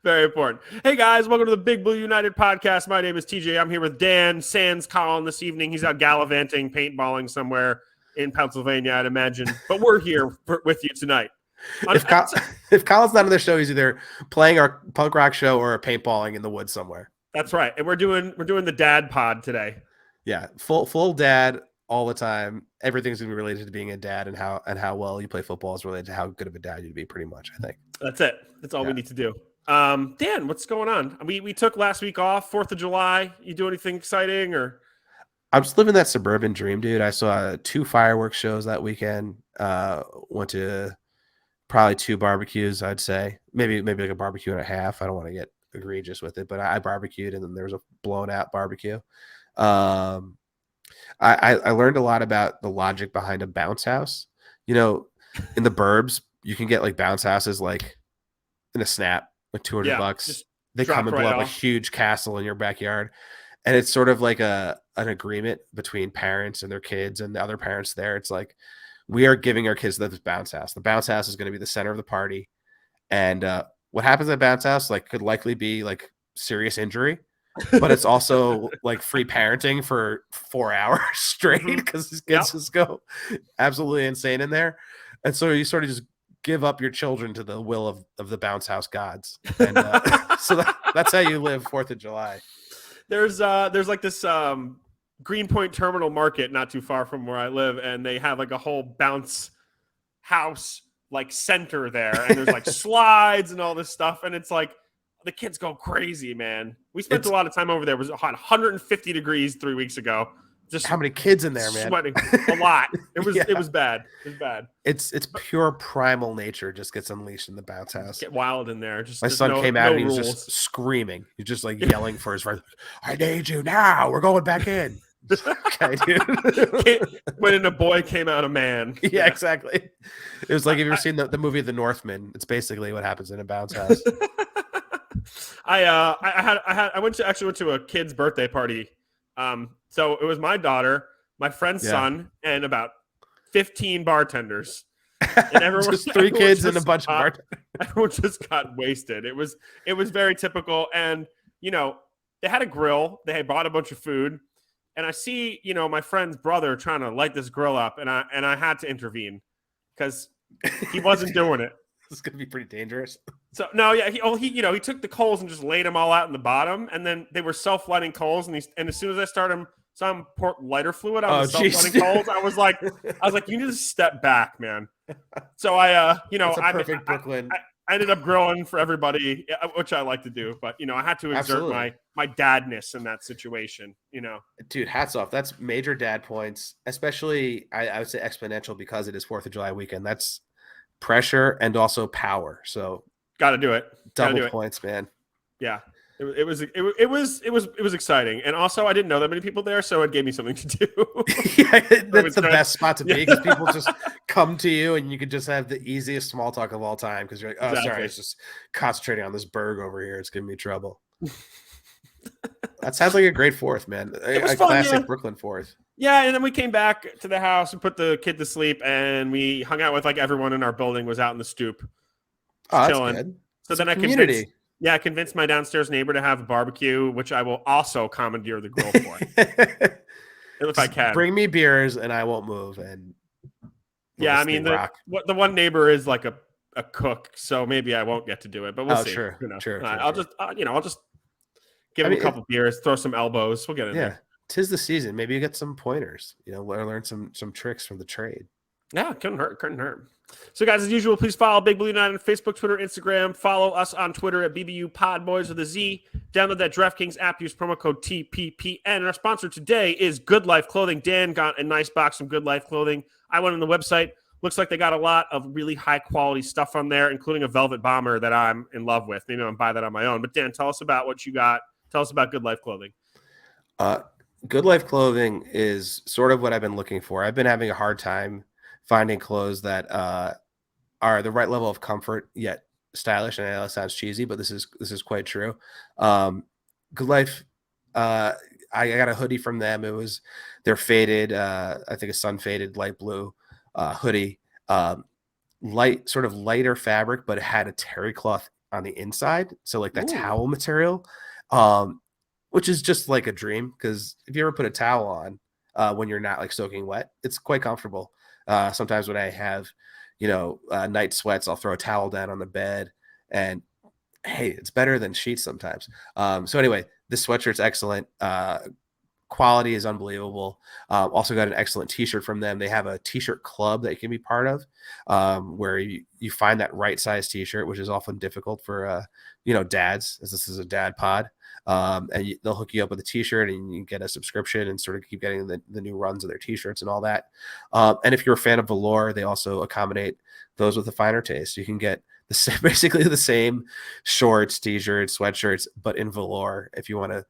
Very important. Hey guys, welcome to the Big Blue United podcast. My name is TJ. I'm here with Dan Sans Collin this evening. He's out gallivanting, paintballing somewhere in Pennsylvania, I'd imagine. But we're here with you tonight. If Colin's not on the show, he's either playing our punk rock show or paintballing in the woods somewhere. That's right. And we're doing the dad pod today. Yeah, full dad all the time. Everything's gonna be related to being a dad and how well you play football is related to how good of a dad you'd be, pretty much, I think. That's it. That's all we need to do. Dan, what's going on? We took last week off, 4th of July. You do anything exciting or? I'm just living that suburban dream, dude. I saw 2 fireworks shows that weekend. Went to probably 2 barbecues, I'd say. Maybe like a barbecue and a half. I don't want to get egregious with it, but I barbecued, and then there was a blown out barbecue. I learned a lot about the logic behind a bounce house. You know, in the burbs, you can get like bounce houses like in a snap, like $200. They come and blow up a huge castle in your backyard. And it's sort of like an agreement between parents and their kids and the other parents there. It's like, we are giving our kids this bounce house. The bounce house is going to be the center of the party. And what happens at bounce house could likely be like serious injury, but it's also like free parenting for 4 hours straight because these kids just go absolutely insane in there. And so you sort of just give up your children to the will of the bounce house gods. And so that's how you live 4th of July. There's like this Greenpoint Terminal Market not too far from where I live, and they have like a whole bounce house like center there, and there's like slides and all this stuff, and it's like the kids go crazy, man. We spent a lot of time over there. It was 150 degrees 3 weeks ago. Just how many kids in there, man? Sweating a lot. It was it was bad. It was bad. It's pure primal nature just gets unleashed in the bounce house. Get wild in there. My son came out and he was just screaming. He's just like yelling for his friends. I need you now. We're going back in. Okay, dude. When a boy came out a man. Yeah, exactly. It was like, have you ever seen the movie The Northman? It's basically what happens in a bounce house. I went to a kid's birthday party. So it was my daughter, my friend's son, and about 15 bartenders. And everyone, just 3 kids and a bunch of bartenders. Everyone just got wasted. It was very typical. And, you know, they had a grill. They had bought a bunch of food. And I see, you know, my friend's brother trying to light this grill up. And I had to intervene because he wasn't doing it. This is going to be pretty dangerous. So no, yeah, he took the coals and just laid them all out in the bottom, and then they were self-lighting coals, and as soon as I started some pour lighter fluid on the self-lighting coals, I was like, you need to step back, man. So I perfect Brooklyn. I ended up grilling for everybody, which I like to do, but you know, I had to exert my dadness in that situation. You know, dude, hats off. That's major dad points, especially I would say exponential because it is 4th of July weekend. That's pressure and also power. So got to do it. Double points, man. Yeah, it was exciting, and also I didn't know that many people there, so it gave me something to do. Yeah, that's the best spot to be because people just come to you, and you could just have the easiest small talk of all time because you're like, oh, sorry, it's just concentrating on this burg over here. It's giving me trouble. That sounds like a great 4th, man. A classic Brooklyn 4th. Yeah, and then we came back to the house and put the kid to sleep, and we hung out with like everyone in our building was out in the stoop. Oh, that's good. So then I convinced my downstairs neighbor to have a barbecue, which I will also commandeer the grill for. If I can. Bring me beers and I won't move. And yeah, I mean, the one neighbor is like a cook, so maybe I won't get to do it, but we'll see. Sure, you know? sure. I'll just give him a couple beers, throw some elbows. We'll get in there. 'Tis the season. Maybe you get some pointers, you know, learn some tricks from the trade. Yeah, couldn't hurt. So, guys, as usual, please follow Big Blue United on Facebook, Twitter, Instagram. Follow us on Twitter at BBU Podboys with a Z. Download that DraftKings app. Use promo code TPPN. And our sponsor today is GoodLife Clothing. Dan got a nice box from GoodLife Clothing. I went on the website. Looks like they got a lot of really high-quality stuff on there, including a velvet bomber that I'm in love with. Maybe I'll buy that on my own. But, Dan, tell us about what you got. Tell us about GoodLife Clothing. GoodLife Clothing is sort of what I've been looking for. I've been having a hard time finding clothes that are the right level of comfort yet stylish. And I know that sounds cheesy, but this is quite true. GoodLife, I got a hoodie from them. It was their faded, I think a sun faded light blue hoodie, sort of lighter fabric, but it had a terry cloth on the inside. So like that Ooh. towel material, um, which is just like a dream. Because if you ever put a towel on when you're not like soaking wet, it's quite comfortable. Sometimes when I have, night sweats, I'll throw a towel down on the bed, and hey, it's better than sheets sometimes. So anyway, this sweatshirt's excellent. Quality is unbelievable. Also got an excellent t-shirt from them. They have a t-shirt club that you can be part of, where you find that right size t-shirt, which is often difficult for dads, as this is a dad pod. And they'll hook you up with a t-shirt, and you get a subscription and sort of keep getting the new runs of their t-shirts and all that. And if you're a fan of velour, they also accommodate those with a finer taste. You can get basically the same shorts, t-shirts, sweatshirts, but in velour if you want to,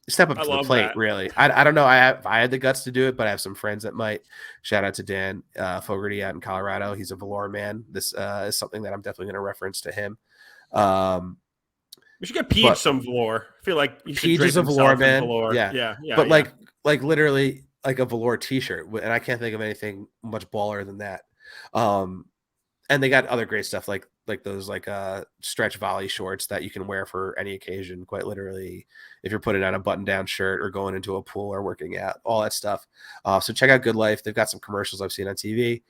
step up I to the love plate. that. Really, I don't know. I had the guts to do it, but I have some friends that might. Shout out to Dan Fogarty out in Colorado. He's a velour man. This is something that I'm definitely going to reference to him. We should get Peach some velour. I feel like he should Peach drape is a velour himself in man. velour. Yeah, Yeah. but like literally like a velour t-shirt, and I can't think of anything much baller than that. And they got other great stuff like those stretch volley shorts that you can wear for any occasion, quite literally, if you're putting on a button down shirt or going into a pool or working out, all that stuff. So check out Good Life. They've got some commercials I've seen on TV.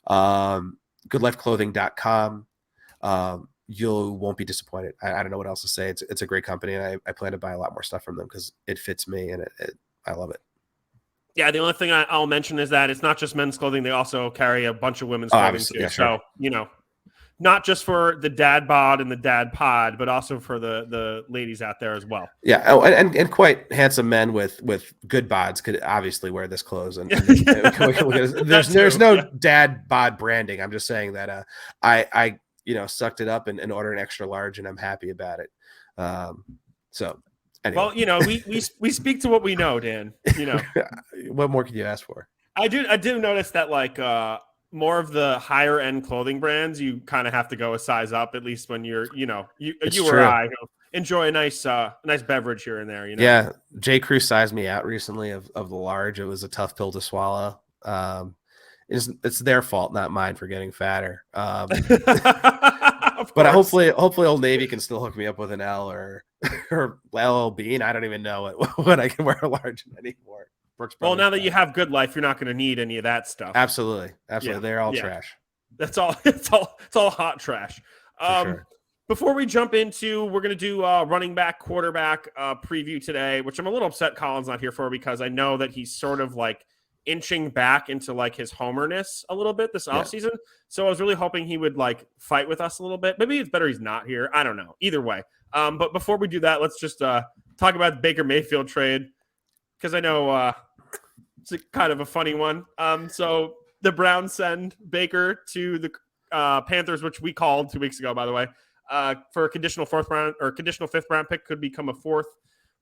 GoodLifeClothing.com. You won't be disappointed. I don't know what else to say. It's a great company, and I plan to buy a lot more stuff from them because it fits me, and I love it. Yeah, the only thing I'll mention is that it's not just men's clothing. They also carry a bunch of women's clothing too. Yeah, sure. So, not just for the dad bod and the dad pod, but also for the ladies out there as well. Yeah. Oh, and quite handsome men with good bods could obviously wear this clothes. And there's no dad bod branding. I'm just saying that I sucked it up and ordered an extra large, and I'm happy about it. So anyway. Well, we speak to what we know, Dan. What more could you ask for? I do notice that more of the higher end clothing brands, you kind of have to go a size up, at least when you're, you or I enjoy a nice beverage here and there. Yeah. J. Crew sized me out recently of the large. It was a tough pill to swallow. It's their fault, not mine, for getting fatter. But hopefully Old Navy can still hook me up with an L or LL Bean. I don't even know what I can wear a large in anymore. Well, now that you have Good Life, you're not going to need any of that stuff. Absolutely. Yeah. They're all trash. That's all. It's all hot trash. Sure. Before we jump into, we're going to do running back, quarterback preview today, which I'm a little upset Colin's not here for, because I know that he's sort of inching back into his homerness a little bit this offseason. So I was really hoping he would fight with us a little bit. Maybe it's better he's not here. I don't know. Either way. But before we do that, let's just talk about the Baker Mayfield trade, because I know it's kind of a funny one. So the Browns send Baker to the Panthers, which we called 2 weeks ago, by the way, for a conditional fifth round pick, could become a fourth.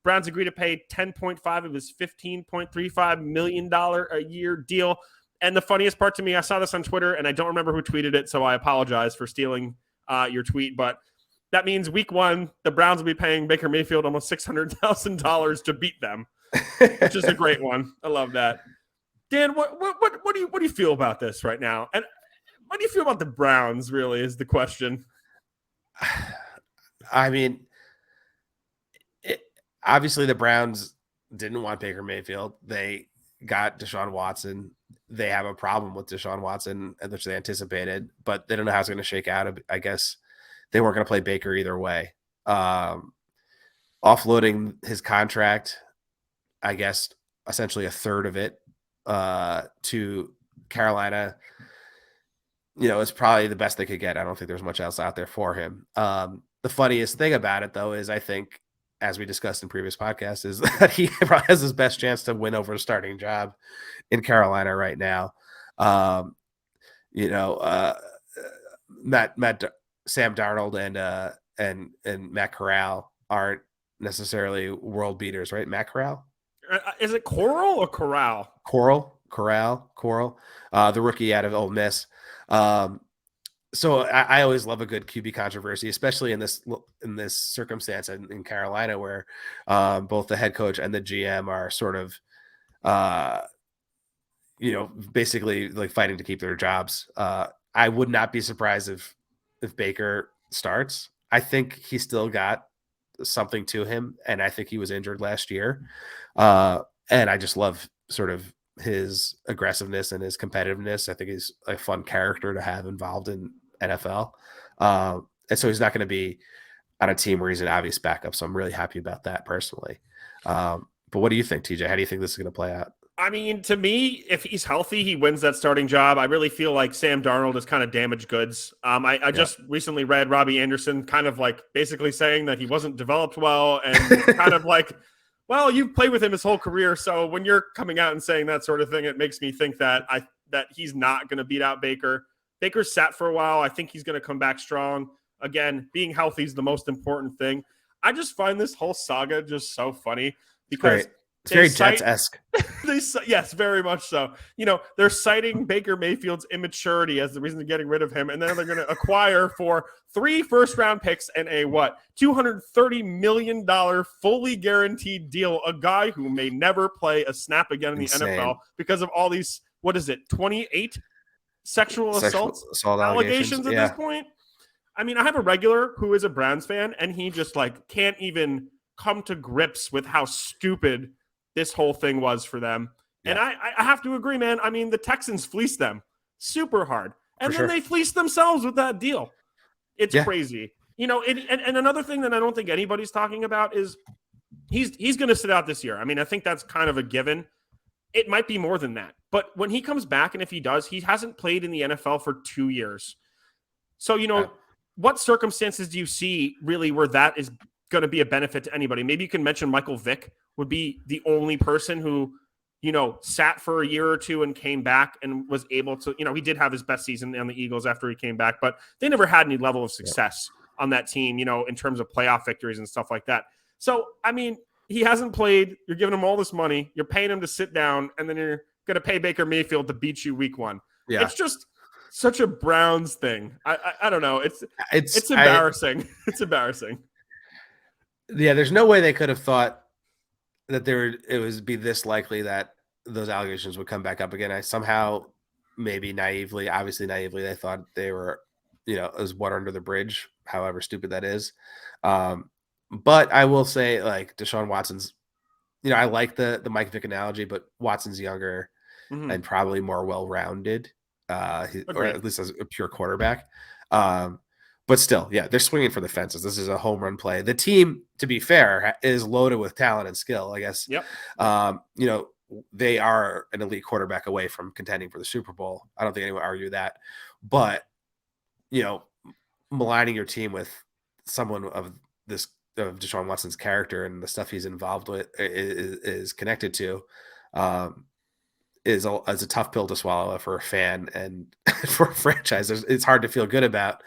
Browns agreed to pay 10.5 of his $15.35 million a year deal. And the funniest part to me, I saw this on Twitter, and I don't remember who tweeted it, so I apologize for stealing your tweet. But that means week one, the Browns will be paying Baker Mayfield almost $600,000 to beat them, which is a great one. I love that. Dan, what do you feel about this right now? And what do you feel about the Browns, really, is the question. I mean, obviously the Browns didn't want Baker Mayfield. They got Deshaun Watson. They have a problem with Deshaun Watson, which they anticipated, but they don't know how it's going to shake out. I guess they weren't going to play Baker either way. Offloading his contract, I guess essentially a third of it to Carolina, it's probably the best they could get. I don't think there's much else out there for him. The funniest thing about it, though, is I think, as we discussed in previous podcasts, is that he probably has his best chance to win over a starting job in Carolina right now. Sam Darnold and Matt Corral aren't necessarily world beaters, right? Matt Corral? Is it Coral or Corral? Coral. The rookie out of Ole Miss. So I always love a good QB controversy, especially in this circumstance in Carolina, where both the head coach and the GM are sort of, basically fighting to keep their jobs. I would not be surprised if Baker starts. I think he still got something to him, and I think he was injured last year. And I just love sort of his aggressiveness and his competitiveness. I think he's a fun character to have involved in NFL. And so he's not going to be on a team where he's an obvious backup. So I'm really happy about that personally. But what do you think, TJ? How do you think this is going to play out? I mean, to me, if he's healthy, he wins that starting job. I really feel like Sam Darnold is kind of damaged goods. I just recently read Robbie Anderson kind of like basically saying that he wasn't developed well and kind of like, well, you've played with him his whole career. So when you're coming out and saying that sort of thing, it makes me think that he's not going to beat out Baker. Baker's sat for a while. I think he's going to come back strong. Again, being healthy is the most important thing. I just find this whole saga just so funny because it's very Jets-esque. Yes, very much so. They're citing Baker Mayfield's immaturity as the reason they're getting rid of him, and then they're going to acquire for 3 first-round picks and a $230 million fully guaranteed deal, a guy who may never play a snap again in the NFL because of all these, 28 sexual assault allegations at this point. I mean, I have a regular who is a Browns fan, and he just can't even come to grips with how stupid this whole thing was for them. Yeah. And I have to agree, man. I mean, the Texans fleeced them super hard. And then they fleeced themselves with that deal. It's crazy. And another thing that I don't think anybody's talking about is he's going to sit out this year. I mean, I think that's kind of a given. It might be more than that. But when he comes back, and if he does, he hasn't played in the NFL for 2 years. So, what circumstances do you see really where that is going to be a benefit to anybody? Maybe you can mention Michael Vick would be the only person who, sat for a year or two and came back and was able to, he did have his best season on the Eagles after he came back, but they never had any level of success on that team, in terms of playoff victories and stuff like that. So, I mean, he hasn't played. You're giving him all this money. You're paying him to sit down, and then you're going to pay Baker Mayfield to beat you week 1. Yeah. It's just such a Browns thing. I don't know. It's embarrassing. It's embarrassing. Yeah, there's no way they could have thought that it would be this likely that those allegations would come back up again. I somehow, maybe obviously naively, they thought they were, it was water under the bridge, however stupid that is. But I will say, Deshaun Watson's, I like the Mike Vick analogy, but Watson's younger and probably more well-rounded, or at least as a pure quarterback. But still, they're swinging for the fences. This is a home run play. The team, to be fair, is loaded with talent and skill, I guess. Yep. They are an elite quarterback away from contending for the Super Bowl. I don't think anyone would argue that. But, maligning your team with someone of Deshaun Watson's character and the stuff he's involved with is connected to, is a tough pill to swallow for a fan and for a franchise. It's hard to feel good about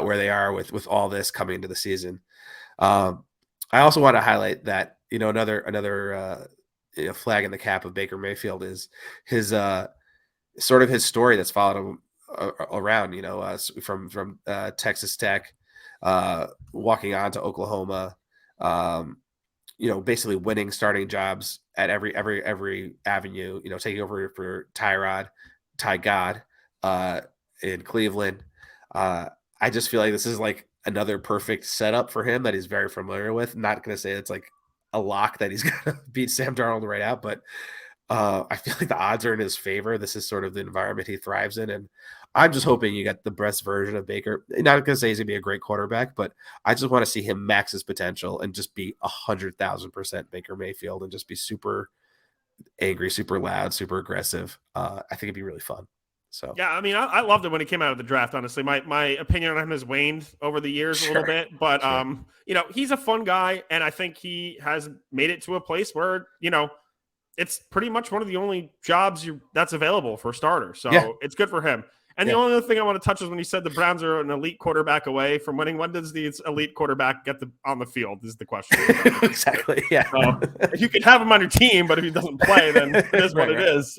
where they are with all this coming into the season. I also want to highlight that, another flag in the cap of Baker Mayfield is his sort of his story that's followed him around, from Texas Tech, walking on to Oklahoma, basically winning starting jobs at every avenue, taking over for Ty God in Cleveland. I just feel like this is another perfect setup for him that he's very familiar with. I'm not going to say it's a lock that he's going to beat Sam Darnold right out, but I feel like the odds are in his favor. This is sort of the environment he thrives in. And I'm just hoping you get the best version of Baker. Not going to say he's going to be a great quarterback, but I just want to see him max his potential and just be 100,000% Baker Mayfield and just be super angry, super loud, super aggressive. I think it'd be really fun. So yeah, I mean, I loved it when he came out of the draft. Honestly, my opinion on him has waned over the years a little bit, but he's a fun guy, and I think he has made it to a place where it's pretty much one of the only jobs that's available for starters. So it's good for him. And the only other thing I want to touch is when you said the Browns are an elite quarterback away from winning. When does the elite quarterback get on the field is the question. Exactly. Yeah. So, you can have him on your team, but if he doesn't play, then it is what it is,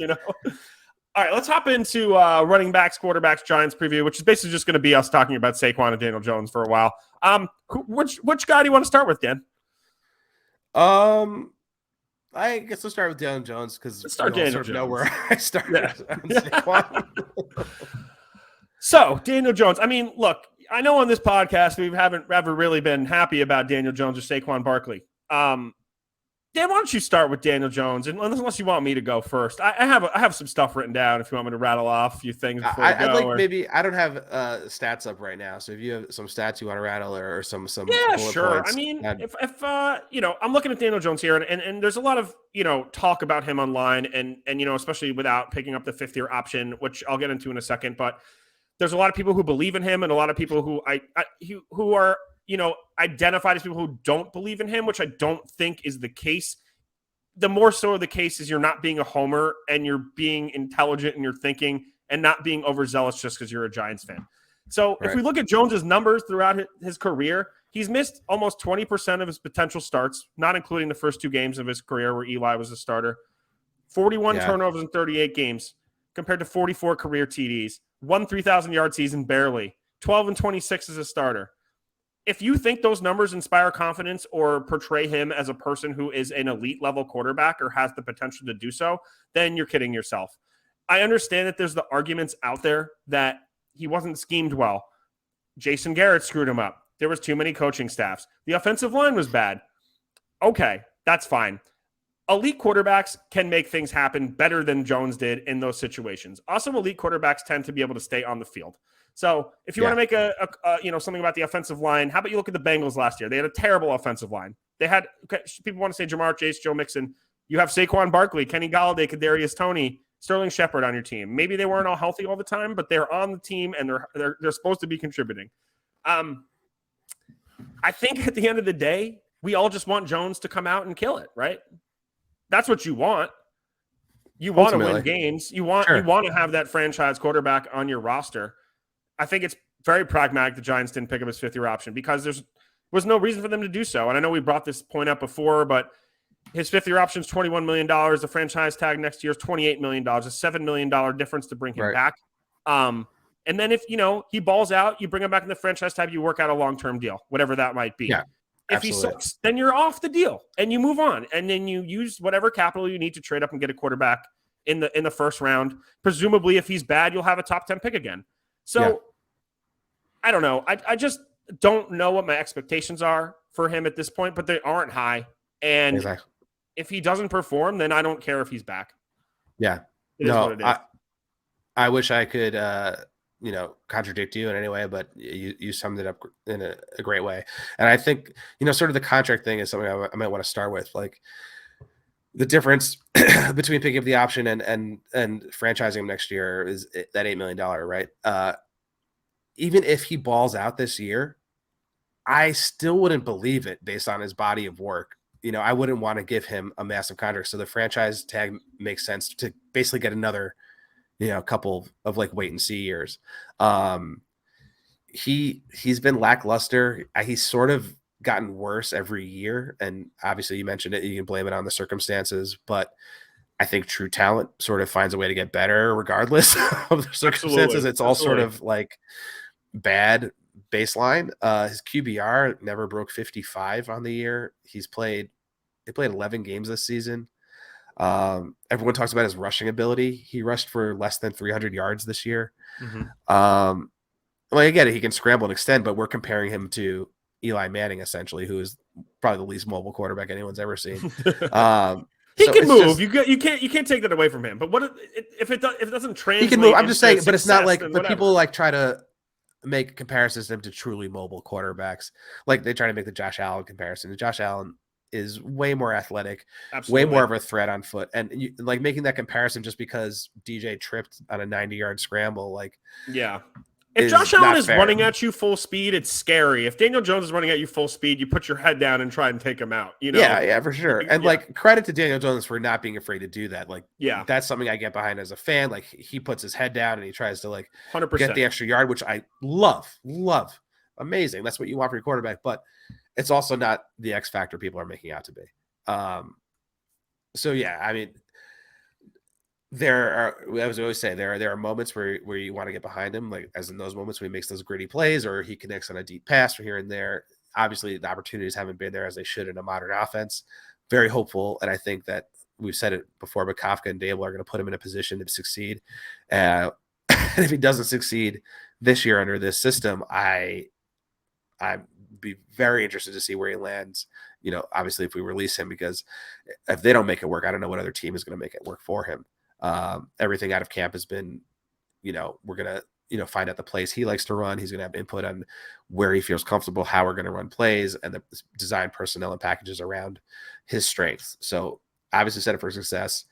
All right, let's hop into running backs, quarterbacks, Giants preview, which is basically just going to be us talking about Saquon and Daniel Jones for a while. Which guy do you want to start with, Dan? I guess let's start with Daniel Jones because Daniel Jones. Know where I started. Yeah. So Daniel Jones. I mean, look, I know on this podcast we haven't ever really been happy about Daniel Jones or Saquon Barkley. Dan, why don't you start with Daniel Jones? And unless you want me to go first, I have some stuff written down if you want me to rattle off a few things before we go. I'd like maybe I don't have stats up right now, so if you have some stats you want to rattle or some yeah, bullet sure. points, I mean, if I'm looking at Daniel Jones here, and there's a lot of talk about him online, and especially without picking up the 5th-year option, which I'll get into in a second, but there's a lot of people who believe in him and a lot of people who who are identified as people who don't believe in him, which I don't think is the case. The more so the case is you're not being a homer and you're being intelligent in your thinking and not being overzealous just because you're a Giants fan. So if we look at Jones's numbers throughout his career, he's missed almost 20% of his potential starts, not including the first 2 games of his career where Eli was a starter. 41 turnovers in 38 games compared to 44 career TDs. 1 3,000-yard season barely. 12 and 26 as a starter. If you think those numbers inspire confidence or portray him as a person who is an elite level quarterback or has the potential to do so, then you're kidding yourself. I understand that there's the arguments out there that he wasn't schemed well. Jason Garrett screwed him up. There was too many coaching staffs. The offensive line was bad. Okay, that's fine. Elite quarterbacks can make things happen better than Jones did in those situations. Also, elite quarterbacks tend to be able to stay on the field. So if you want to make a something about the offensive line, how about you look at the Bengals last year? They had a terrible offensive line. They had people want to say Jamar Chase, Joe Mixon. You have Saquon Barkley, Kenny Golladay, Kadarius Toney, Sterling Shepard on your team. Maybe they weren't all healthy all the time, but they're on the team and they're supposed to be contributing. I think at the end of the day, we all just want Jones to come out and kill it, right? That's what you want. You want to win games. You want to have that franchise quarterback on your roster. I think it's very pragmatic the Giants didn't pick up his 5th-year option because there was no reason for them to do so. And I know we brought this point up before, but his 5th-year option is $21 million. The franchise tag next year is $28 million, a $7 million difference to bring him back. And then if, he balls out, you bring him back in the franchise tag, you work out a long-term deal, whatever that might be. Yeah, if he sucks, then you're off the deal and you move on. And then you use whatever capital you need to trade up and get a quarterback in the first round. Presumably, if he's bad, you'll have a top 10 pick again. So I don't know. I just don't know what my expectations are for him at this point, but they aren't high. And if he doesn't perform, then I don't care if he's back. Yeah. It is what it is. I wish I could, contradict you in any way, but you summed it up in a great way. And I think, sort of the contract thing is something I might want to start with. Like the difference between picking up the option and franchising him next year is that $8 million, right? Even if he balls out this year, I still wouldn't believe it based on his body of work. I wouldn't want to give him a massive contract. So the franchise tag makes sense to basically get another, couple of like wait and see years. He's been lackluster. He's sort of gotten worse every year. And obviously you mentioned it, you can blame it on the circumstances, but I think true talent sort of finds a way to get better regardless of the circumstances. Absolutely. It's all sort of like bad baseline. His QBR never broke 55 on the year. He played 11 games this season. Everyone talks about his rushing ability. He rushed for less than 300 yards this year. Mm-hmm. I get it. He can scramble and extend, but we're comparing him to Eli Manning, essentially, who is probably the least mobile quarterback anyone's ever seen. He can move. You can't take that away from him. But what if it doesn't translate? He can move. I'm just saying, but it's not like. But people like try to make comparisons to truly mobile quarterbacks. Like they try to make the Josh Allen comparison. Josh Allen is way more athletic, way more of a threat on foot, and making that comparison just because DJ tripped on a 90-yard scramble, If Josh Allen is running at you full speed, it's scary. If Daniel Jones is running at you full speed, you put your head down and try and take him out. Yeah, for sure. And credit to Daniel Jones for not being afraid to do that. That's something I get behind as a fan. Like he puts his head down and he tries to 100% get the extra yard, which I love. Amazing. That's what you want for your quarterback, but it's also not the X factor people are making out to be. There are, as I always say, there are moments where you want to get behind him, like as in those moments when he makes those gritty plays or he connects on a deep pass from here and there. Obviously, the opportunities haven't been there as they should in a modern offense. Very hopeful, and I think that we've said it before, but Kafka and Dable are going to put him in a position to succeed. And if he doesn't succeed, this year under this system, I'd be very interested to see where he lands. Obviously if we release him, because if they don't make it work, I don't know what other team is going to make it work for him. Everything out of camp has been, we're going to, find out the plays he likes to run. He's going to have input on where he feels comfortable, how we're going to run plays, and the design personnel and packages around his strengths. So obviously set up for success.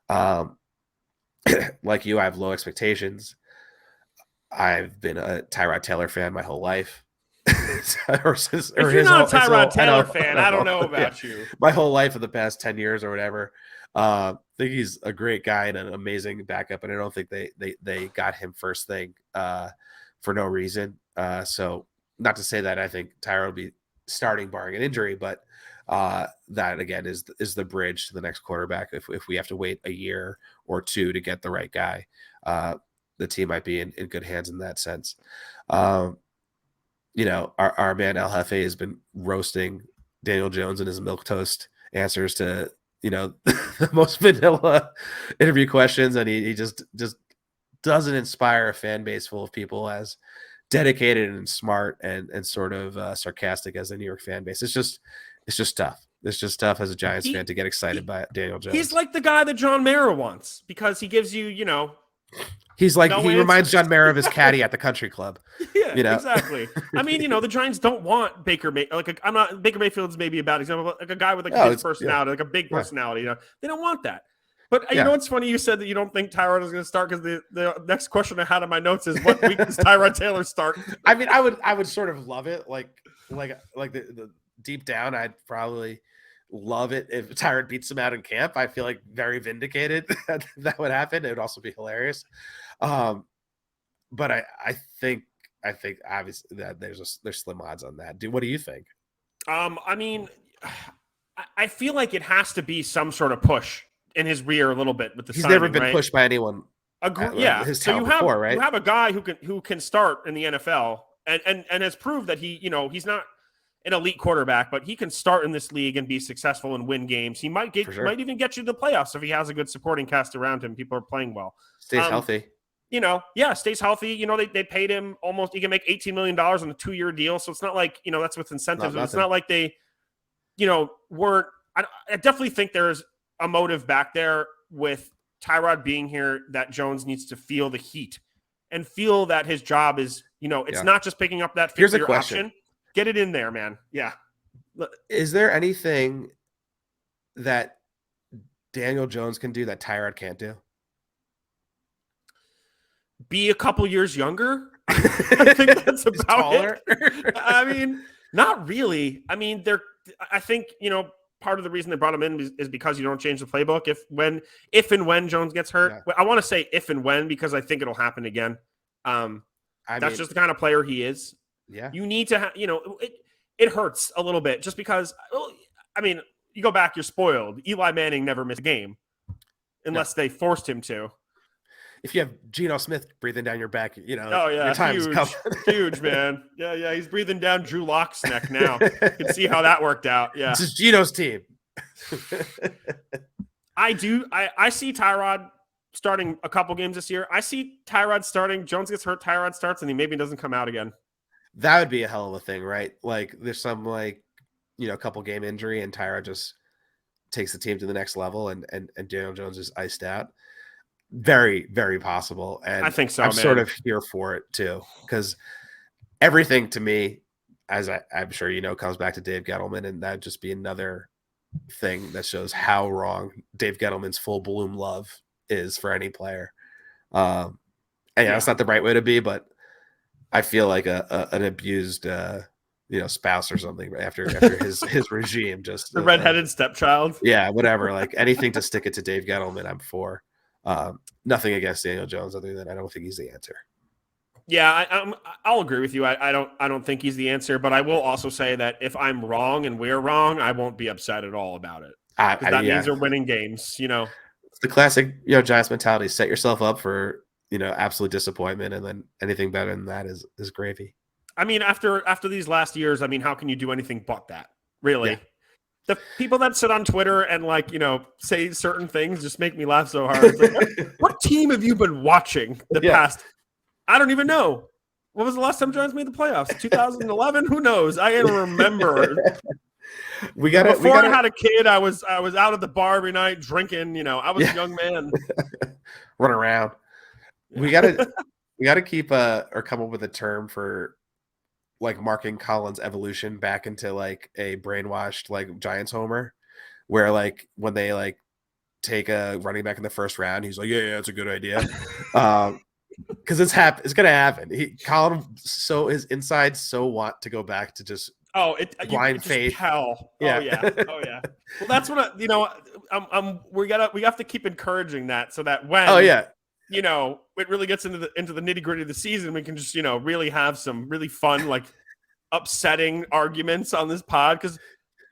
Like you, I have low expectations. I've been a Tyrod Taylor fan my whole life. If you're not a Tyrod Taylor fan, I don't know about you. My whole life for the past 10 years or whatever. I think he's a great guy and an amazing backup, and I don't think they got him first thing for no reason. So not to say that I think Tyrod will be starting barring an injury, but that again is the bridge to the next quarterback. If we have to wait a year or two to get the right guy, the team might be in good hands in that sense. Our man El Jefe has been roasting Daniel Jones and his milquetoast answers to, the most vanilla interview questions. And he just doesn't inspire a fan base full of people as dedicated and smart and sort of sarcastic as the New York fan base. It's just tough. It's just tough as a Giants fan to get excited by Daniel Jones. He's like the guy that John Mara wants, because he gives you, He's like, he reminds John Mara of his caddy at the country club. Yeah, exactly. I mean, the Giants don't want Baker Baker Mayfield's maybe a bad example, but like a guy with a big personality, like a big personality. They don't want that. But it's funny you said that you don't think Tyrod is going to start, because the next question I had in my notes is, what week does Tyrod Taylor start? I mean, I would sort of love it, like the deep down, I'd probably love it if Tyrod beats him out in camp. I feel like very vindicated that would happen. It would also be hilarious. But I think obviously that there's slim odds on that. What do you think? I mean, I feel like it has to be some sort of push in his rear a little bit with the He's signing, never been pushed by anyone. His so you have a guy who can start in the NFL and has proved that he's not an elite quarterback, but he can start in this league and be successful and win games. He might even get you to the playoffs if he has a good supporting cast around him. People are playing well. Stays healthy. Stays healthy. They paid him almost, he can make $18 million on a 2-year deal. So it's not like, that's with incentives. It's not like they, weren't. I definitely think there's a motive back there with Tyrod being here, that Jones needs to feel the heat and feel that his job is, it's not just picking up that 50-year option. Get it in there, man. Yeah. Is there anything that Daniel Jones can do that Tyrod can't do? Be a couple years younger. I think that's about it. I mean, not really. I mean, I think, part of the reason they brought him in is because you don't change the playbook if and when Jones gets hurt. Yeah. I want to say if and when, because I think it'll happen again. That's just the kind of player he is. Yeah. You need to it hurts a little bit just because, I mean, you go back, you're spoiled. Eli Manning never missed a game unless they forced him to. If you have Geno Smith breathing down your back, oh yeah, your time is coming. Huge, man. Yeah, he's breathing down Drew Lock's neck now. You can see how that worked out. Yeah, this is Geno's team. I see Tyrod starting a couple games this year. I see Tyrod starting. Jones gets hurt, Tyrod starts, and he maybe doesn't come out again. That would be a hell of a thing, right? Like there's some couple game injury, and Tyrod just takes the team to the next level, and Daniel Jones is iced out. Very, very possible. And I think so. I'm sort of here for it too, because everything to me, as I'm sure comes back to Dave Gettleman, and that'd just be another thing that shows how wrong Dave Gettleman's full bloom love is for any player. And it's not the right way to be, but I feel like an abused spouse or something after his regime. Just the redheaded stepchild. Yeah, whatever. Like anything to stick it to Dave Gettleman, I'm for. Nothing against Daniel Jones, other than I don't think he's the answer. Yeah, I'll agree with you. I don't think he's the answer, but I will also say that if I'm wrong and we're wrong, I won't be upset at all about it. That means they're winning games. It's the classic Giants mentality: set yourself up for absolute disappointment, and then anything better than that is gravy. I mean, after these last years, I mean, how can you do anything but that? Really. Yeah. The people that sit on Twitter and say certain things just make me laugh so hard. It's like, what team have you been watching the past? I don't even know. What was the last time Giants made the playoffs? 2011? Who knows? I can't remember. Before I had a kid, I was out at the bar every night drinking. I was a young man. Run around. We gotta keep or come up with a term for like marking Colin's evolution back into like a brainwashed like Giants homer, where like when they like take a running back in the first round, he's like, yeah, it's a good idea. Because it's gonna happen. Colin his insides so want to go back to just blind faith. Hell, yeah. Oh yeah. Well, that's what we have to keep encouraging that, so that when it really gets into the nitty gritty of the season, we can just really have some really fun like upsetting arguments on this pod, because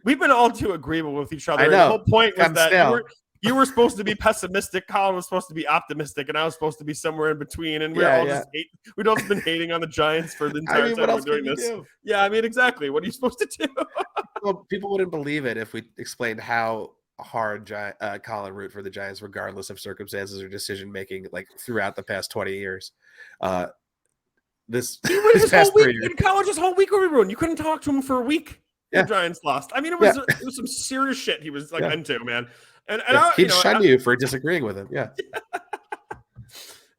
we've been all too agreeable with each other. I know. And the whole point was that you were supposed to be pessimistic, Colin was supposed to be optimistic, and I was supposed to be somewhere in between. And we've all been hating on the Giants for the entire time we're doing this. Yeah, I mean, exactly. What are you supposed to do? Well, people wouldn't believe it if we explained how hard Colin root for the Giants, regardless of circumstances or decision making, like throughout the past 20 years. This past whole week in college, this whole week we ruined. You couldn't talk to him for a week. The Giants lost. I mean, it was some serious shit he was like into, man. And he'd shun you for disagreeing with him. Yeah.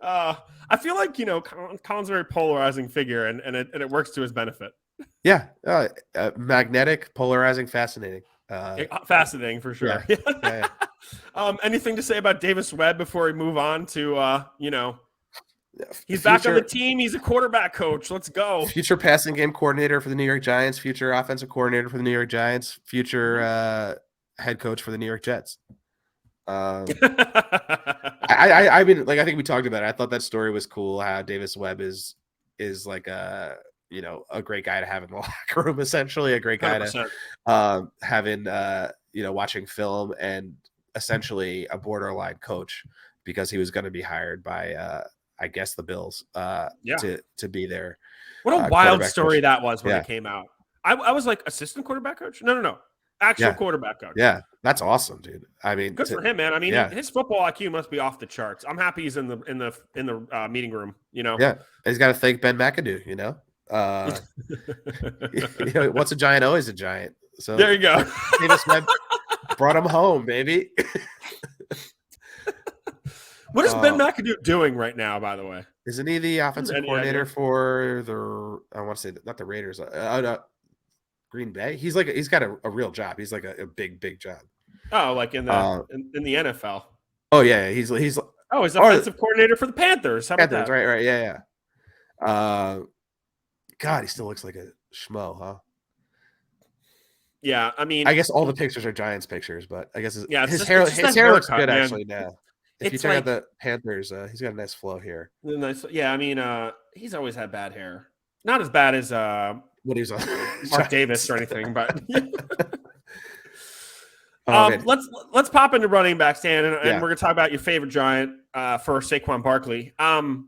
I feel like Colin's a very polarizing figure, and it works to his benefit. Yeah, magnetic, polarizing, fascinating. Fascinating for sure. Yeah. Anything to say about Davis Webb before we move on to he's back on the team. He's a quarterback coach. Let's go. Future passing game coordinator for the New York Giants. Future offensive coordinator for the New York Giants. Future head coach for the New York Jets. I mean, like, I think we talked about it. I thought that story was cool. How Davis Webb is like a great guy to have in the locker room. Essentially, a great guy 100%. To having watching film, and essentially a borderline coach, because he was going to be hired by I guess the Bills to be there. What a wild story that was when it came out. I was like, assistant quarterback coach? No. Actual quarterback coach. Yeah, that's awesome, dude. I mean, good for him, man. I mean, his football IQ must be off the charts. I'm happy he's in the meeting room. Yeah, he's got to thank Ben McAdoo. What's a giant? Always a giant. So there you go. Davis Webb brought him home, baby. What is Ben McAdoo doing right now, by the way? Isn't he the offensive coordinator for I want to say not the Raiders? Green Bay. He's got a real job. He's like a big job. Oh, like in the in the NFL. Oh yeah, he's offensive coordinator for the Panthers. How about that? Right, yeah. God, he still looks like a schmo, huh? Yeah, I mean, I guess all the pictures are Giants pictures, but I guess his hair looks good, man. Actually now. If you check out the Panthers, he's got a nice flow here. Nice, yeah. I mean, he's always had bad hair. Not as bad as what he was on Mark Davis or anything, but let's pop into running back, Stan, and we're gonna talk about your favorite Giant for Saquon Barkley. I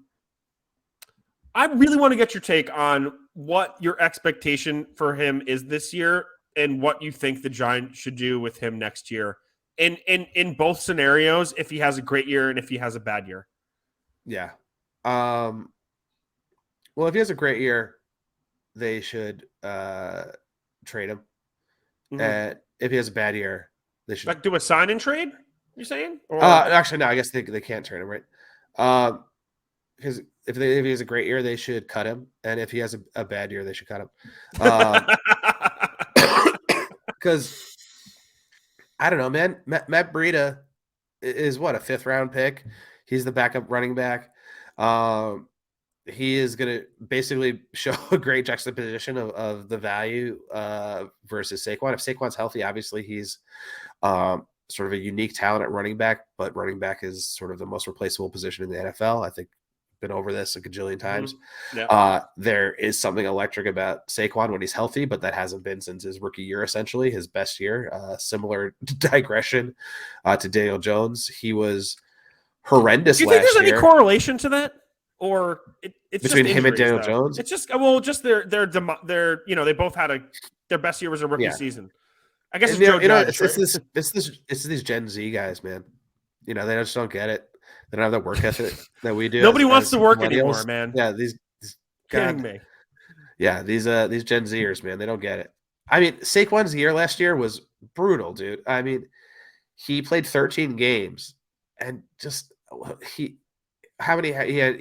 really want to get your take on what your expectation for him is this year, and what you think the Giants should do with him next year. In both scenarios, if he has a great year and if he has a bad year. Yeah. Well, if he has a great year, they should trade him. Mm-hmm. If he has a bad year, they should do a sign and trade. You're saying? Or... actually, no. I guess they can't trade him, right? Because if he has a great year, they should cut him, and if he has a bad year, they should cut him. Because I don't know, man. Matt Breida is what, a 5th round pick. He's the backup running back. He is going to basically show a great juxtaposition of the value versus Saquon. If Saquon's healthy, obviously he's sort of a unique talent at running back, but running back is sort of the most replaceable position in the NFL. I think been over this a gajillion times. Mm-hmm. Yeah. There is something electric about Saquon when he's healthy, but that hasn't been since his rookie year, essentially his best year. Similar digression to Daniel Jones. He was horrendous. Do you think there's any correlation to that, or it's between just him and Daniel Jones? It's just their they both had their best year was a rookie season. I guess it's these Gen Z guys, man. They just don't get it. They don't have the work ethic that we do. Nobody wants to work anymore, man. Yeah, these kidding God. me? Yeah, these Gen Zers, man, they don't get it. I mean, Saquon's year last year was brutal, dude. I mean, he played 13 games and just he how many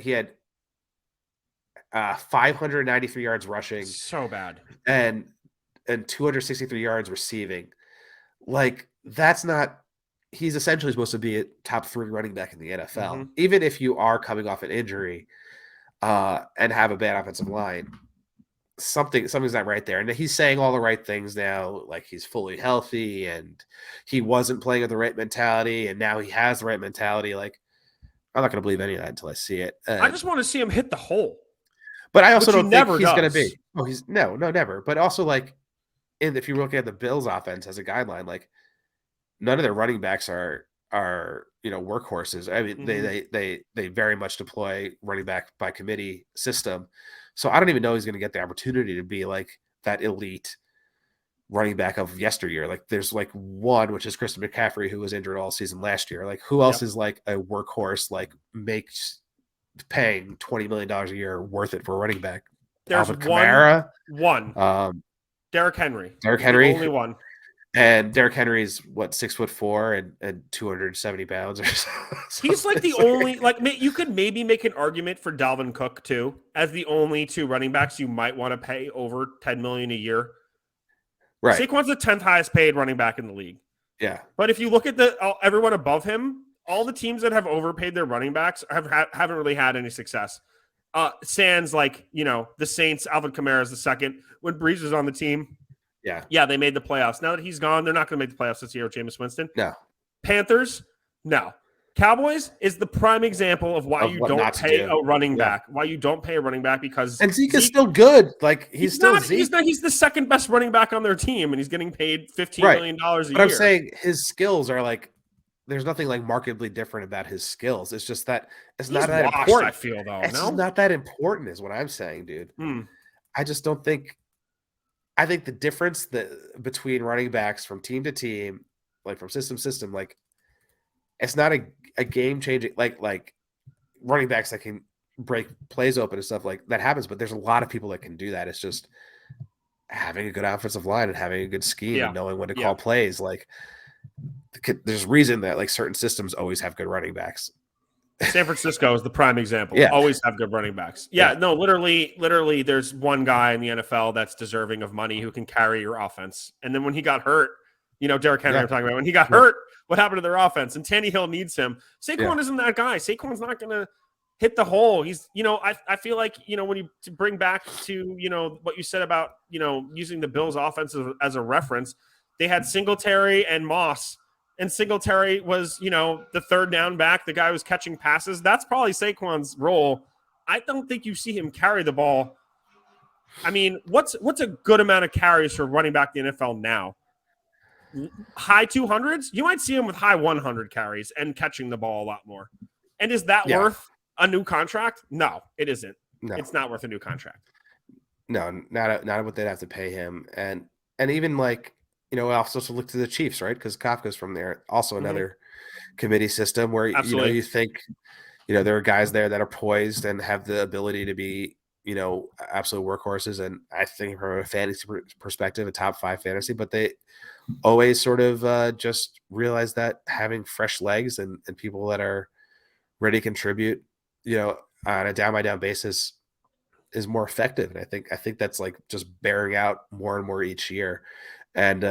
he had 593 yards rushing So bad. and 263 yards receiving. Like that's not he's essentially supposed to be a top 3 running back in the NFL. Mm-hmm. Even if you are coming off an injury and have a bad offensive line, something's not right there. And he's saying all the right things now, like he's fully healthy and he wasn't playing with the right mentality and now he has the right mentality. Like I'm not going to believe any of that until I see it. I just want to see him hit the hole, But I also which he don't think never he's going to does. be. Oh, he's no, never. But also like, and if you look at the Bills offense as a guideline, like none of their running backs are workhorses. I mean, Mm-hmm. they very much deploy running back by committee system. So I don't even know he's going to get the opportunity to be like that elite running back of yesteryear. Like there's like one, which is Christian McCaffrey, who was injured all season last year. Like who else Yep. is like a workhorse, like makes paying $20 million a year worth it for a running back? There's Alvin Kamara, one. um, Derrick Henry Derrick is the Henry, only one. and Derrick Henry's what 6'4" and 270 pounds or so. He's like the It's like, only you could maybe make an argument for Dalvin Cook too as the only 2 running backs you might want to pay over 10 million a year. right. Saquon's the 10th highest paid running back in the league. Yeah. But if you look at everyone above him, all the teams that have overpaid their running backs haven't really had any success. Sans the Saints, Alvin Kamara is the second. When Breeze was on the team, Yeah. they made the playoffs. Now that he's gone, they're not going to make the playoffs this year with Jameis Winston. No. Panthers, no. Cowboys is the prime example of why Of you what don't not to pay do. a running Yeah. back. Why you don't pay a running back because And Zeke is still good. Like he's still not. Zeke. He's the second best running back on their team, and he's getting paid $15 Right. million a But year. I'm saying his skills are like there's nothing like markedly different about his skills. It's just that it's he's not that washed, important. I feel though. It's just not that important, is what I'm saying, dude. I just don't think. I think the difference between running backs from team to team, like from system to system, like it's not a game changing like running backs that can break plays open and stuff like that happens. But there's a lot of people that can do that. It's just having a good offensive line and having a good scheme and knowing when to call plays. Like there's reason that like certain systems always have good running backs. San Francisco is the prime example. Yeah. Always have good running backs. No, literally, there's one guy in the NFL that's deserving of money who can carry your offense. And then when he got hurt, Derrick Henry, I'm talking about, when he got hurt, what happened to their offense? And Tannehill needs him. Saquon isn't that guy. Saquon's not going to hit the hole. He's, I feel like, when you to bring back to, what you said about, using the Bills offense as a reference, they had Singletary and Moss. And Singletary was, the third down back. The guy was catching passes. That's probably Saquon's role. I don't think you see him carry the ball. I mean, what's a good amount of carries for running back in the NFL now? High 200s? You might see him with high 100 carries and catching the ball a lot more. And is that worth a new contract? No, it isn't. No. It's not worth a new contract. No, not what they'd have to pay him. And even like, also to look to the Chiefs, right? Because Kafka's from there. Also another committee system where, Absolutely. You think, there are guys there that are poised and have the ability to be, absolute workhorses. And I think from a fantasy perspective, a top 5 fantasy, but they always sort of just realize that having fresh legs and people that are ready to contribute, on a down by down basis is more effective. And I think that's like just bearing out more and more each year. And,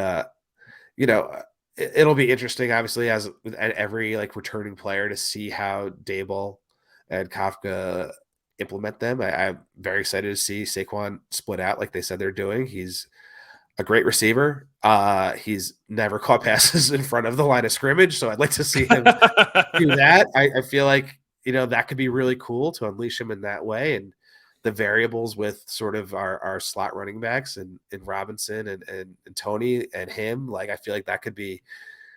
it'll be interesting, obviously, as with every like returning player to see how Daboll and Kafka implement them. I'm very excited to see Saquon split out like they said they're doing. He's a great receiver. He's never caught passes in front of the line of scrimmage, so I'd like to see him do that. I feel like, that could be really cool to unleash him in that way. And the variables with sort of our slot running backs and Robinson and Tony and him, like I feel like that could be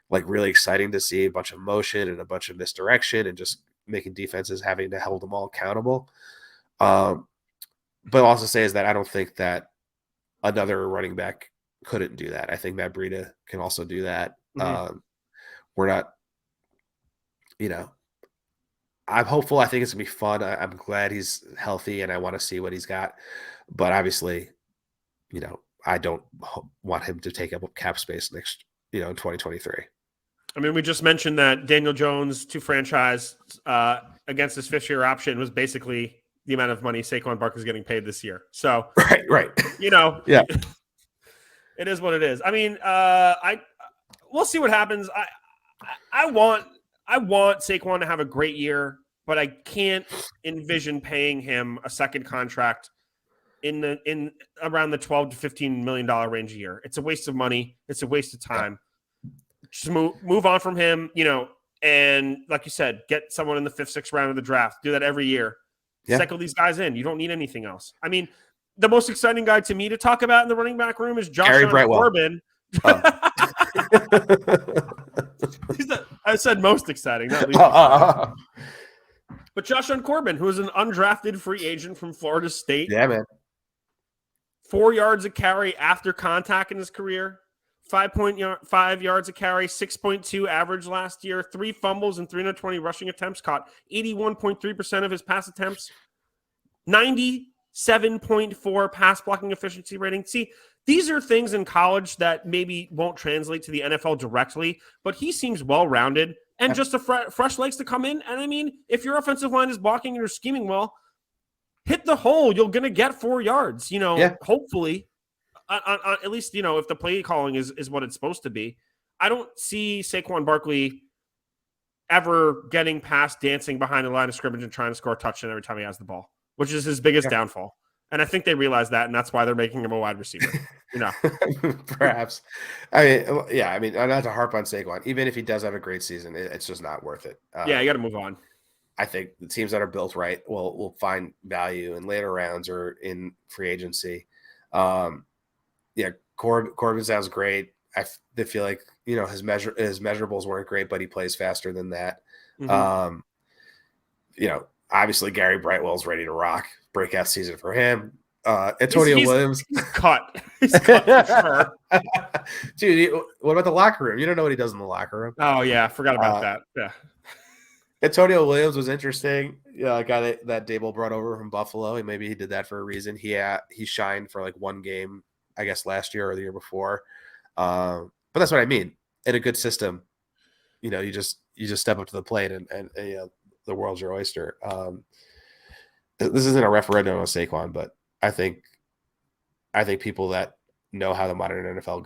like really exciting to see a bunch of motion and a bunch of misdirection and just making defenses having to hold them all accountable. But I'll also say is that I don't think that another running back couldn't do that. I think Matt Breida can also do that. We're not, I'm hopeful. I think it's gonna be fun. I'm glad he's healthy, and I want to see what he's got. But obviously, I don't want him to take up cap space next, in 2023. I mean, we just mentioned that Daniel Jones to franchise against his fifth-year option was basically the amount of money Saquon Barkley's getting paid this year. So, Right. Yeah, it is what it is. I mean, we'll see what happens. I want Saquon to have a great year, but I can't envision paying him a second contract in around the $12 to $15 million range a year. It's a waste of money. It's a waste of time. Just move on from him, and like you said, get someone in the 5th, 6th round of the draft. Do that every year. Yeah. Cycle these guys in. You don't need anything else. I mean, the most exciting guy to me to talk about in the running back room is Josh Corbin. Oh. I said most exciting, not least exciting. But Josh Corbin, who is an undrafted free agent from Florida State. Yeah, man. 4 yards a carry after contact in his career. 5.5 yards a carry, 6.2 average last year, 3 fumbles and 320 rushing attempts, caught 81.3% of his pass attempts, 97.4 pass blocking efficiency rating. See, these are things in college that maybe won't translate to the NFL directly, but he seems well-rounded and just a fresh legs to come in. And I mean, if your offensive line is blocking and you're scheming well, hit the hole. You're going to get 4 yards, hopefully. At least, if the play calling is what it's supposed to be. I don't see Saquon Barkley ever getting past dancing behind the line of scrimmage and trying to score a touchdown every time he has the ball, which is his biggest downfall. And I think they realize that, and that's why they're making him a wide receiver. Perhaps. I mean, not to harp on Saquon. Even if he does have a great season, it's just not worth it. You got to move on. I think the teams that are built right will find value in later rounds or in free agency. Corbin sounds great. I feel like his measurables weren't great, but he plays faster than that. Mm-hmm. Obviously Gary Brightwell's ready to rock. Breakout season for him. Antonio Williams, he's cut. He's cut for sure. Dude, what about the locker room? You don't know what he does in the locker room. Oh yeah, I forgot about that. Yeah. Antonio Williams was interesting. A guy that Dable brought over from Buffalo. Maybe he did that for a reason. He shined for like one game, I guess last year or the year before. But that's what I mean. In a good system, you just step up to the plate and the world's your oyster. This isn't a referendum on Saquon, but I think people that know how the modern NFL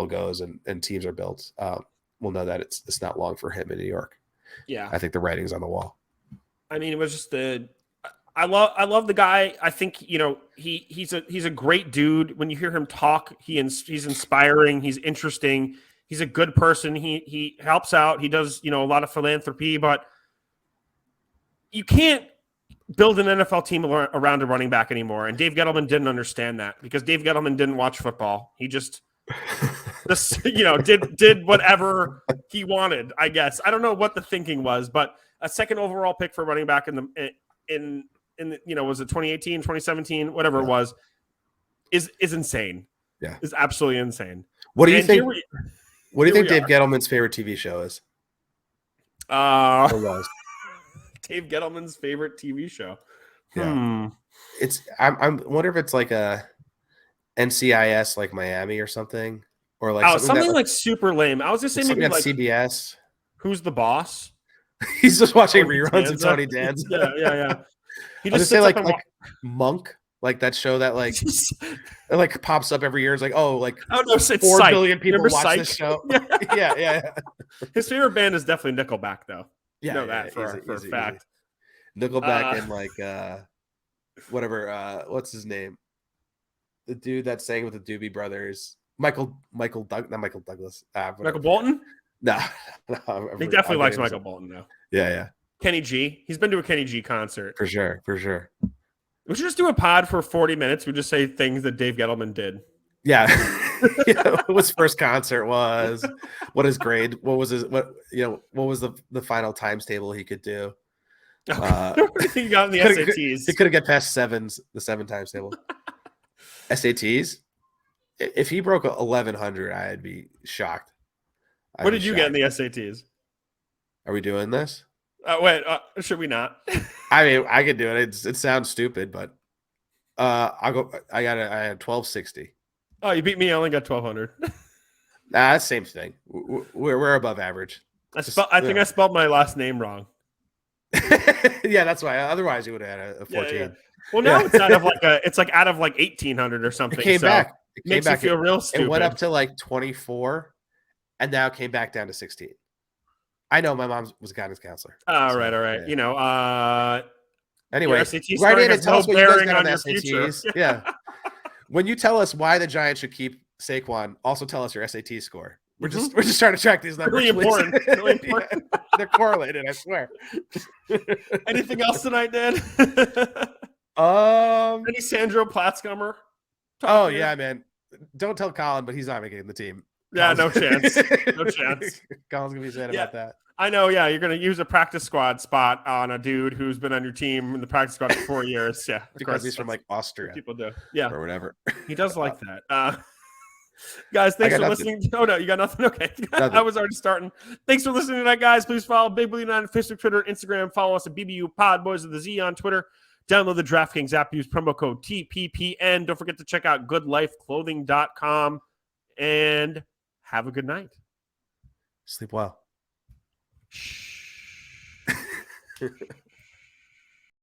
goes and teams are built will know that it's not long for him in New York. Yeah. I think the writing's on the wall. I mean, it was just I love the guy. I think, he's a great dude. When you hear him talk, he's inspiring. He's interesting. He's a good person. He helps out. He does, a lot of philanthropy, but you can't build an NFL team around a running back anymore. And Dave Gettleman didn't understand that because Dave Gettleman didn't watch football. He just did whatever he wanted, I guess. I don't know what the thinking was, but a second overall pick for running back in was it 2018, 2017, whatever it was, is insane. Yeah. Is absolutely insane. What do you think? What do you think Dave Gettleman's favorite TV show is? Dave Gettleman's favorite TV show. Yeah. I'm wonder if it's like a NCIS like Miami or something, or like something like super lame. I was just saying maybe like CBS. Who's the Boss? He's just watching reruns of Tony Danza. Yeah. He just say like Monk, like that show that it like pops up every year. It's like, it's 4 billion people watch this show. Yeah. His favorite band is definitely Nickelback, though. Yeah, you know that for a fact. Nickelback and like whatever. What's his name? The dude that sang with the Doobie Brothers, Michael Douglas. Michael Bolton. No, he definitely likes Michael Bolton though. Yeah. Kenny G. He's been to a Kenny G concert for sure. We should just do a pod for 40 minutes. We just say things that Dave Gettleman did. Yeah. What his first concert was, what his grade, what was the final times table he could do. He got in the SATs. He couldn't get past the 7 times table. SATs? If he broke 1100, I'd be shocked. What did you get in the SATs? Are we doing this? Wait, should we not? I mean, I could do it. It sounds stupid, but I'll go. I had 1260. Oh, you beat me. I only got 1,200. Nah, that's same thing. We're above average. I think I spelled my last name wrong. Yeah, that's why. Otherwise, you would have had a 14. Yeah. Well, now it's out of like out of like 1,800 or something. It came back. It makes you feel real stupid. It went up to like 24, and now it came back down to 16. I know my mom was a guidance counselor. All right. Yeah. You know, anyway, write in and tell us what you guys got on the SATs. Yeah. When you tell us why the Giants should keep Saquon, also tell us your SAT score. We're just trying to track these numbers. Really important. Really important. Yeah, they're correlated, I swear. Anything else tonight, Dan? Any Sandro Platzgummer? Oh yeah, man. Don't tell Colin, but he's not making the team. Yeah, no chance. No chance. Colin's gonna be sad about that. I know. Yeah, you're gonna use a practice squad spot on a dude who's been on your team in the practice squad for 4 years. Yeah, because he's from like Austria. People do. Yeah, or whatever. He does like that. Guys, thanks for listening. Oh no, you got nothing. Okay, nothing. I was already starting. Thanks for listening tonight, guys. Please follow Big Blue United on Facebook, Twitter, Instagram. Follow us at BBU Pod Boys of the Z on Twitter. Download the DraftKings app. Use promo code TPPN. Don't forget to check out GoodLifeClothing.com. And have a good night. Sleep well.